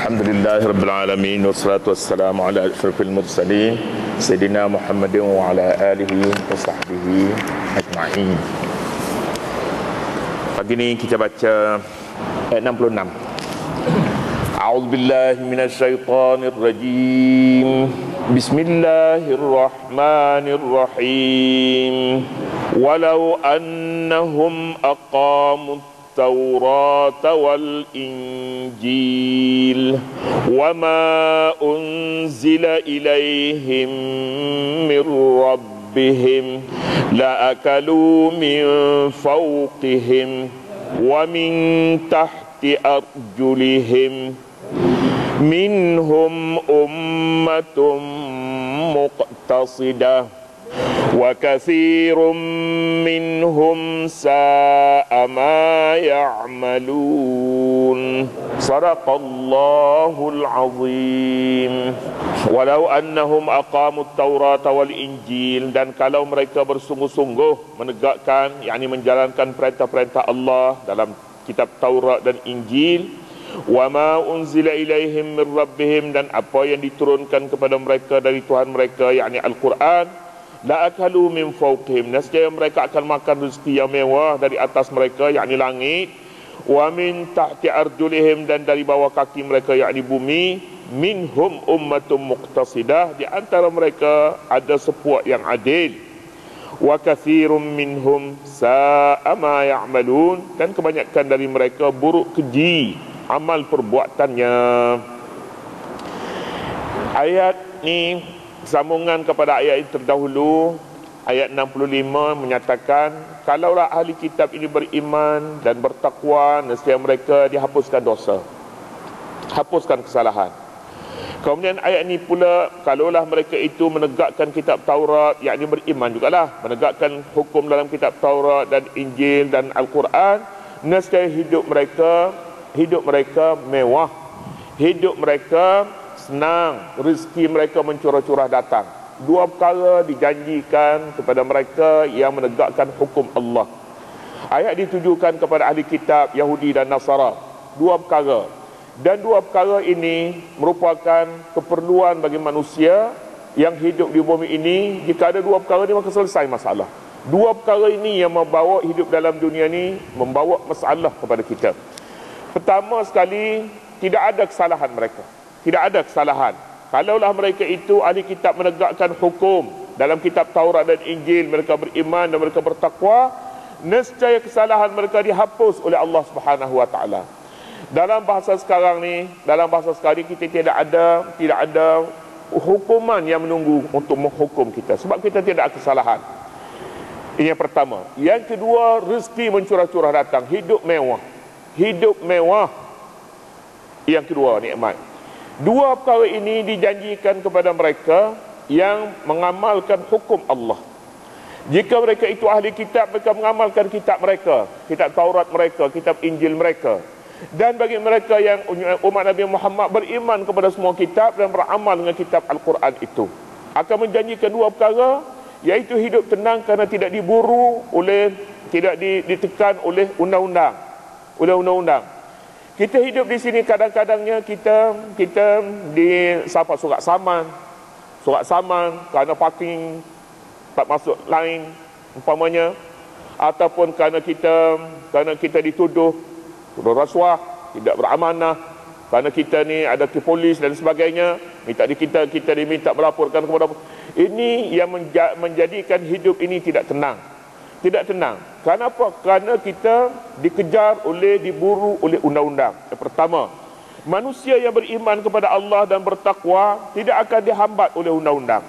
Alhamdulillahi Rabbil Alamin. Wassalatu wassalamu ala asyrafil mursalin Sayyidina Muhammadin wa ala alihi wa sahbihi ajma'in. Pagi ni kita baca ayat 66. A'udzubillahi minasyaitonir rajim. Bismillahirrahmanirrahim. Walau annahum aqamut التوراة والإنجيل وما أنزل إليهم من ربهم لأكلوا من فوقهم ومن تحت أرجلهم منهم أمة مقتصدة وكثير منهم ساء ما يعملون صدق الله العظيم. Walau annahum aqamut Taurat wal Injil, dan kalau mereka bersungguh-sungguh menegakkan, yakni menjalankan perintah-perintah Allah dalam kitab Taurat dan Injil, wa ma unzila ilaihim min rabbihim, dan apa yang diturunkan kepada mereka dari Tuhan mereka, yakni Al-Quran, la akalu min fawqihim, nescaya mereka akan makan rezeki yang mewah dari atas mereka, yakni langit, wa min tahti arjulihim, dan dari bawah kaki mereka, yakni bumi, minhum ummatun muqtasidah, di antara mereka ada sepuak yang adil, wa kathirum minhum sa'a ma ya'malun, dan kebanyakan dari mereka buruk keji amal perbuatannya. Ayat ni sambungan kepada ayat yang terdahulu. Ayat 65 menyatakan, kalaulah ahli kitab ini beriman dan bertakwa, nescaya mereka dihapuskan dosa, hapuskan kesalahan. Kemudian ayat ini pula, kalaulah mereka itu menegakkan kitab Taurat, yakni beriman jugalah, menegakkan hukum dalam kitab Taurat dan Injil dan Al-Quran, nescaya hidup mereka mewah, hidup mereka senang, rezeki mereka mencurah-curah datang. Dua perkara dijanjikan kepada mereka yang menegakkan hukum Allah. Ayat ditujukan kepada ahli kitab Yahudi dan Nasara. Dua perkara. Dan dua perkara ini merupakan keperluan bagi manusia yang hidup di bumi ini. Jika ada dua perkara ini, maka selesai masalah. Dua perkara ini yang membawa hidup dalam dunia ini, membawa masalah kepada kita. Pertama sekali, tidak ada kesalahan mereka. Tidak ada kesalahan. Kalaulah mereka itu ahli kitab menegakkan hukum dalam kitab Taurat dan Injil, mereka beriman dan mereka bertakwa, nescaya kesalahan mereka dihapus oleh Allah Subhanahu wa taala. Dalam bahasa sekarang ni, kita tidak ada hukuman yang menunggu untuk menghukum kita, sebab kita tidak ada kesalahan. Ini yang pertama. Yang kedua, rezeki mencurah-curah datang, hidup mewah. Hidup mewah. Yang kedua, nikmat. Dua perkara ini dijanjikan kepada mereka yang mengamalkan hukum Allah. Jika mereka itu ahli kitab, mereka mengamalkan kitab mereka, kitab Taurat mereka, kitab Injil mereka. Dan bagi mereka yang umat Nabi Muhammad beriman kepada semua kitab dan beramal dengan kitab Al-Quran itu, akan menjanjikan dua perkara, iaitu hidup tenang kerana tidak diburu oleh, tidak ditekan oleh undang-undang. Kita hidup di sini, kadang-kadangnya kita disapa surat saman kerana parking tak masuk line umpamanya, ataupun kerana kita dituduh rasuah, tidak beramanah, kerana kita ni ada ke polis dan sebagainya, kita diminta melaporkan kepada. Ini yang menjadikan hidup ini tidak tenang. Tidak tenang. Kenapa? Kerana kita dikejar diburu oleh undang-undang. Yang pertama, manusia yang beriman kepada Allah dan bertakwa tidak akan dihambat oleh undang-undang.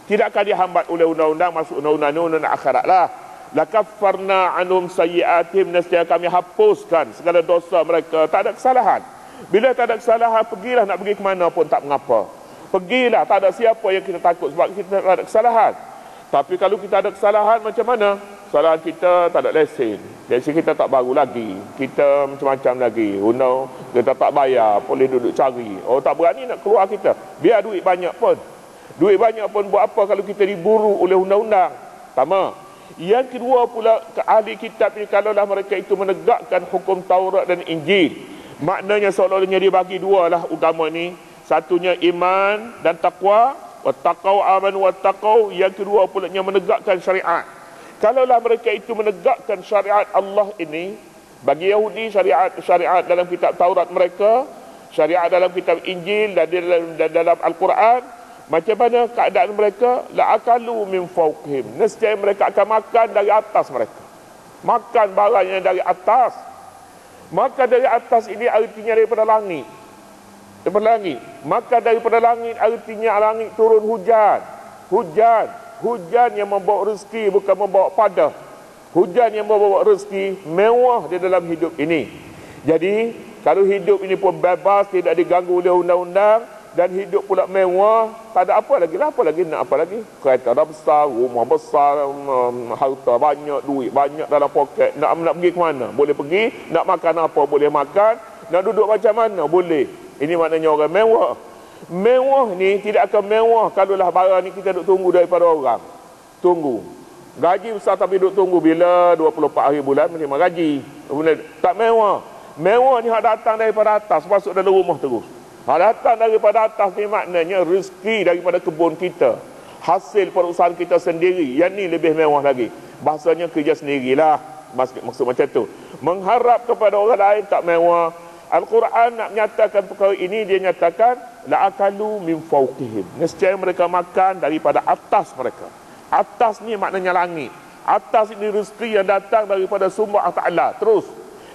Tidak akan dihambat oleh undang-undang, masuk undang-undang akhirat lah. Lakaffarna anhum sayyi'atihim, nescaya kami hapuskan segala dosa mereka. Tak ada kesalahan. Bila tak ada kesalahan, pergilah, nak pergi ke mana pun tak mengapa. Pergilah, tak ada siapa yang kita takut sebab kita tak ada kesalahan. Tapi kalau kita ada kesalahan, macam mana? Kesalahan kita tak ada lesen, kita tak baru lagi, kita macam-macam lagi, kita tak bayar, boleh duduk cari, tak berani nak keluar kita, biar duit banyak pun buat apa kalau kita diburu oleh undang-undang. Pertama. Yang kedua pula, ahli kitab ini, kalaulah mereka itu menegakkan hukum Taurat dan Injil, Maknanya seolah-olahnya dia bagi dua lah agama ni. Satunya iman dan taqwa. Wattaqau amanu wattaqau. Yang kedua pula menegakkan syariat. Kalaulah mereka itu menegakkan syariat Allah ini, bagi Yahudi syariat dalam kitab Taurat mereka, syariat dalam kitab Injil dan dalam Al-Quran, macam mana keadaan mereka? La akalu min fawqihim. Nescaya mereka akan makan dari atas mereka. Makan barangnya dari atas. Makan dari atas ini artinya daripada langit. Daripada langit. Makan daripada langit artinya langit turun hujan. Hujan yang membawa rezeki, bukan membawa padah. Hujan yang membawa rezeki mewah di dalam hidup ini. Jadi kalau hidup ini pun bebas, tidak diganggu oleh undang-undang, dan hidup pula mewah, tak ada apa lagi lah. Apa lagi nak apa lagi? Kereta dah besar, rumah besar, harta banyak, duit banyak dalam poket. Nak pergi ke mana? Boleh pergi. Nak makan apa? Boleh makan. Nak duduk macam mana? Boleh. Ini maknanya orang mewah. Mewah ni tidak akan mewah kalaulah barang ni kita duduk tunggu daripada orang. Tunggu. Gaji besar tapi duduk tunggu bila 24 hari bulan menerima gaji. Tak mewah. Mewah ni hak datang daripada atas, masuk dalam rumah terus. Hak datang daripada atas ni maknanya rezeki daripada kebun kita, hasil perusahaan kita sendiri. Yang ni lebih mewah lagi. Bahasanya kerja sendirilah. Maksud macam tu. Mengharap kepada orang lain tak mewah. Al-Quran nak menyatakan perkara ini, dia nyatakan la akalu min fawqihim. Nescaya mereka makan daripada atas mereka. Atas ni maknanya langit. Atas ini rezeki yang datang daripada sumber Allah Ta'ala. Terus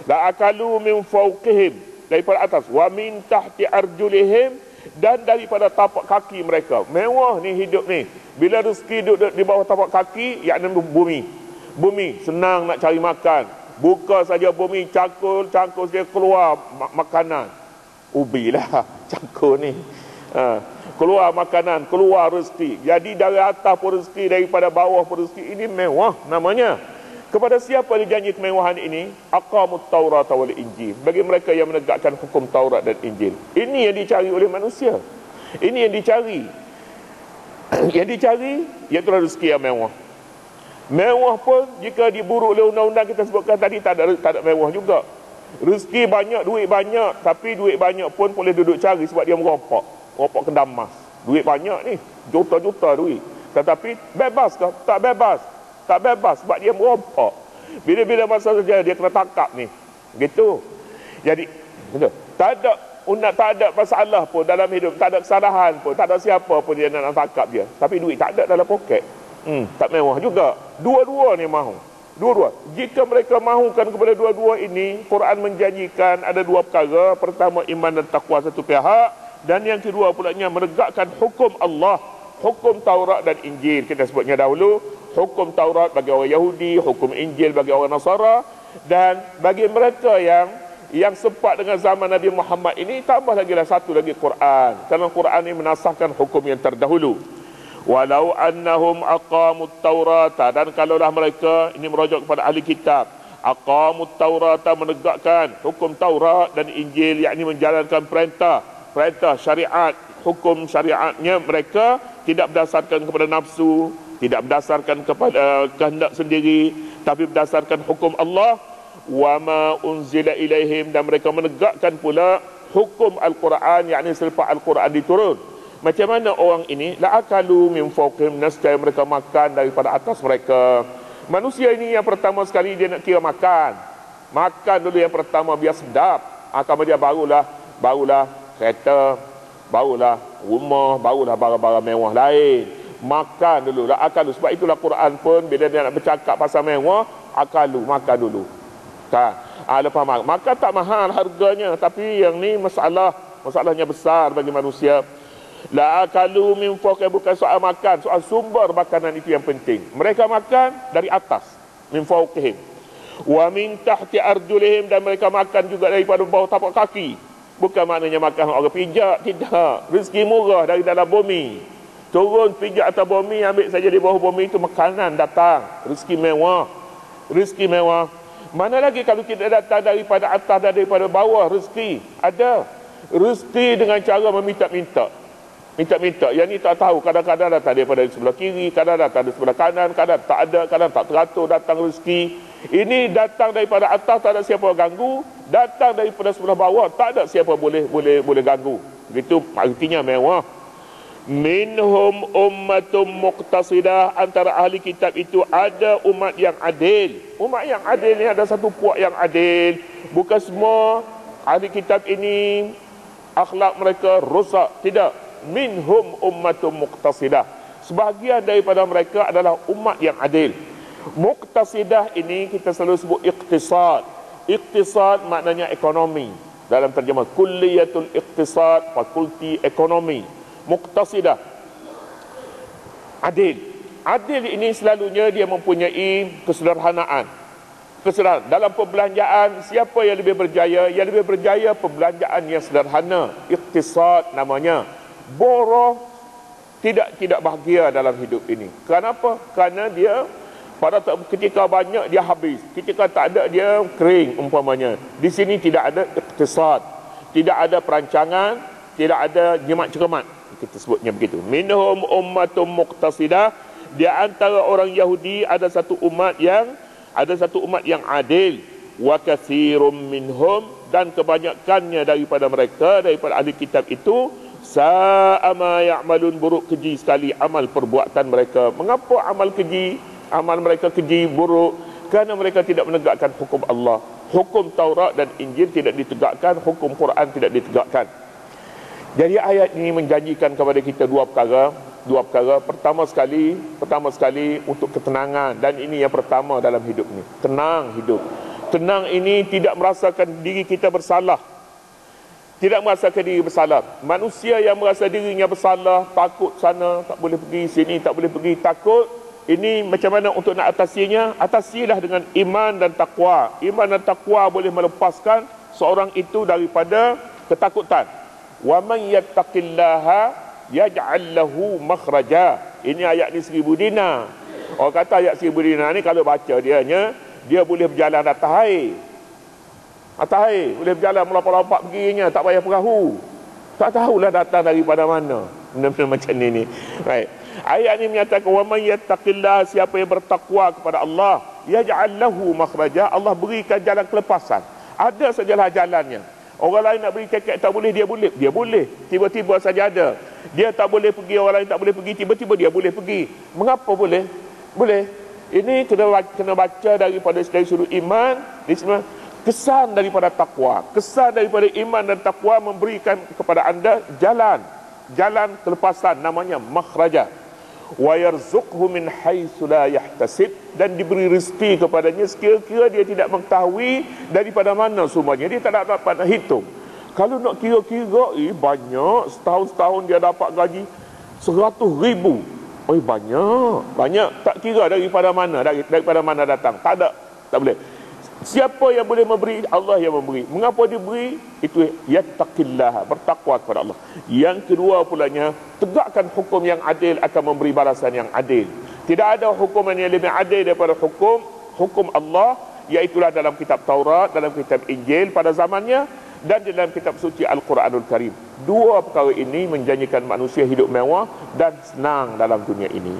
la akalu min fawqihim, daripada atas. Wa min tahti arjulihim, dan daripada tapak kaki mereka. Mewah ni hidup ni. Bila rezeki duduk di bawah tapak kaki, yakni bumi. Bumi senang nak cari makan. Buka saja bumi, cangkul saja keluar makanan. Ubi lah cangkul ni. Keluar makanan, keluar rezeki. Jadi dari atas pun rezeki, daripada bawah pun rezeki. Ini mewah namanya. Kepada siapa dijanji kemewahan ini? Aqamut Taurat wal Injil. Bagi mereka yang menegakkan hukum Taurat dan Injil. Ini yang dicari oleh manusia. Ini yang dicari. Yang dicari iaitu rezeki yang mewah. Mewah pun jika diburu oleh undang-undang kita sebutkan tadi, tak ada mewah juga. Rezeki banyak, duit banyak, tapi duit banyak pun boleh duduk cari sebab dia merompak kedam emas. Duit banyak ni, juta-juta duit. Tetapi bebas ke? Tak bebas. Tak bebas sebab dia merompak. Bila-bila masa saja dia kena tangkap ni. Gitu. Jadi tak ada masalah pun dalam hidup, tak ada kesalahan pun, tak ada siapa pun dia nak tangkap dia. Tapi duit tak ada dalam poket. Tak mewah juga. Dua-dua ni mahu. Dua-dua. Jika mereka mahukan kepada dua-dua ini, Quran menjanjikan ada dua perkara. Pertama, iman dan taqwa satu pihak, dan yang kedua pulanya menegakkan hukum Allah, hukum Taurat dan Injil. Kita sebutnya dahulu, hukum Taurat bagi orang Yahudi, hukum Injil bagi orang Nasara. Dan bagi mereka yang sempat dengan zaman Nabi Muhammad ini, tambah lagi lah satu lagi Quran. Kerana Quran ini menasahkan hukum yang terdahulu. Walau annahum aqamut taurata, dan kalaulah mereka, ini merujuk kepada ahli kitab, aqamut taurata, menegakkan hukum Taurat dan Injil, yakni menjalankan perintah syariat, hukum syariatnya mereka tidak berdasarkan kepada nafsu, tidak berdasarkan kepada kehendak sendiri, tapi berdasarkan hukum Allah. Wa ma unzila ilaihim, dan mereka menegakkan pula hukum Al-Quran, yakni selepas Al-Quran diturun. Macam mana orang ini? La akalu min fawqihim, nescaya mereka makan daripada atas mereka. Manusia ini yang pertama sekali dia nak kira makan. Makan dulu yang pertama biar sedap. Kemudian barulah kereta, barulah rumah, barulah barang-barang mewah lain. Makan dulu, la akalu. Sebab itulah Quran pun bila dia nak bercakap pasal mewah, akalu, makan dulu. Kan? Lepas makan tak mahal harganya, tapi yang ni masalahnya besar bagi manusia. La akalu min fawqihim, bukan soal makan, soal sumber makanan itu yang penting. Mereka makan dari atas, min fawqihim. Wa min tahti arjulihim, dan mereka makan juga daripada bawah tapak kaki. Bukan maknanya makan orang pijak, tidak. Rezeki murah dari dalam bumi. Turun pijak atas bumi, ambil saja di bawah bumi itu makanan datang. Rezeki mewah. Rezeki mewah. Mana lagi kalau tidak datang daripada atas dan daripada bawah rezeki? Ada. Rezeki dengan cara meminta-minta. Minta-minta. Yang ni tak tahu. Kadang-kadang datang daripada sebelah kiri, kadang datang dari sebelah kanan, kadang tak ada, kadang tak teratur datang rezeki. Ini datang daripada atas, tak ada siapa ganggu. Datang daripada sebelah bawah, tak ada siapa boleh ganggu. Begitu artinya mewah. Minhum ummatum muqtasidah, antara ahli kitab itu ada umat yang adil. Umat yang adil ni ada satu puak yang adil. Bukan semua ahli kitab ini akhlak mereka rosak, tidak. Minhum ummatum muqtasidah, sebahagian daripada mereka adalah umat yang adil. Muqtasidah ini kita selalu sebut iqtisad. Iqtisad maknanya ekonomi. Dalam terjemah Kulliyatul Iqtisad, fakulti ekonomi. Muqtasidah, adil. Adil ini selalunya dia mempunyai kesederhanaan. Dalam perbelanjaan, siapa yang lebih berjaya? Yang lebih berjaya perbelanjaan yang sederhana. Iqtisad namanya. Boroh tidak bahagia dalam hidup ini. Kenapa? Kerana dia ketika banyak dia habis, ketika tak ada dia kering umpamanya. Di sini tidak ada iqtisad, tidak ada perancangan, tidak ada nyemat cermat. Kita sebutnya begitu. Minhum ummatum muqtasidah, di antara orang Yahudi ada satu umat yang adil. Wa katsirum minhum, dan kebanyakannya daripada mereka, daripada ahli kitab itu, sa'a ma ya'malun, buruk keji sekali amal perbuatan mereka. Mengapa amal mereka keji, buruk? Kerana mereka tidak menegakkan hukum Allah. Hukum Taurat dan Injil tidak ditegakkan, hukum Quran tidak ditegakkan. Jadi ayat ini menjanjikan kepada kita dua perkara. Pertama sekali untuk ketenangan, dan ini yang pertama dalam hidup ni. Tenang hidup. Tenang ini tidak merasakan diri kita bersalah. Tidak merasakan diri bersalah. Manusia yang merasa dirinya bersalah, takut sana tak boleh pergi, sini tak boleh pergi, takut. Ini macam mana untuk nak atasinya? Atasilah dengan iman dan takwa. Iman dan takwa boleh melepaskan seorang itu daripada ketakutan. Wa man yattaqillaha yaj'al lahu makhraja. Ini ayat ni 1000 dinar. Orang kata ayat 1000 dinar ni kalau baca dia boleh berjalan atas air. Atas air boleh berjalan melompat-lompat perginya, tak payah perahu. Tak tahulah datang daripada mana. Benda-benda macam ni. Baik. Ayat ni menyatakan wa man yattaqillaha, siapa yang bertakwa kepada Allah, yaj'al lahu makhraja, Allah berikan jalan kelepasan. Ada sajalah jalannya. Orang lain nak beri tiket tak boleh, dia boleh. Tiba-tiba saja ada. Dia tak boleh pergi, orang lain tak boleh pergi, tiba-tiba dia boleh pergi. Mengapa boleh? Boleh. Ini kena baca dari sudut iman. Di sini kesan daripada takwa, kesan daripada iman dan takwa memberikan kepada anda jalan kelepasan, namanya makhraja. Wa yarzuqhu min haitsu la yahtasib, dan diberi rezeki kepadanya sekira-kira dia tidak mengetahui daripada mana semuanya. Dia tak dapat nak hitung. Kalau nak kira-kira, banyak, setahun dia dapat gaji 100,000. Banyak. Tak kira daripada mana datang. Tak boleh. Siapa yang boleh memberi? Allah yang memberi. Mengapa dia beri? Itu yattaqillah, bertakwa kepada Allah. Yang kedua pulanya, tegakkan hukum yang adil akan memberi balasan yang adil. Tidak ada hukuman yang lebih adil daripada hukum Allah, iaitulah dalam kitab Taurat, dalam kitab Injil pada zamannya, dan dalam kitab suci Al-Quranul Karim. Dua perkara ini menjanjikan manusia hidup mewah dan senang dalam dunia ini.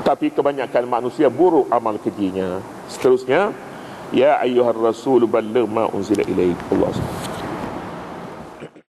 Tapi kebanyakan manusia buruk amal kejinya. Seterusnya, ya ayyuhar rasul balligh ma unzila ilaik. Allah.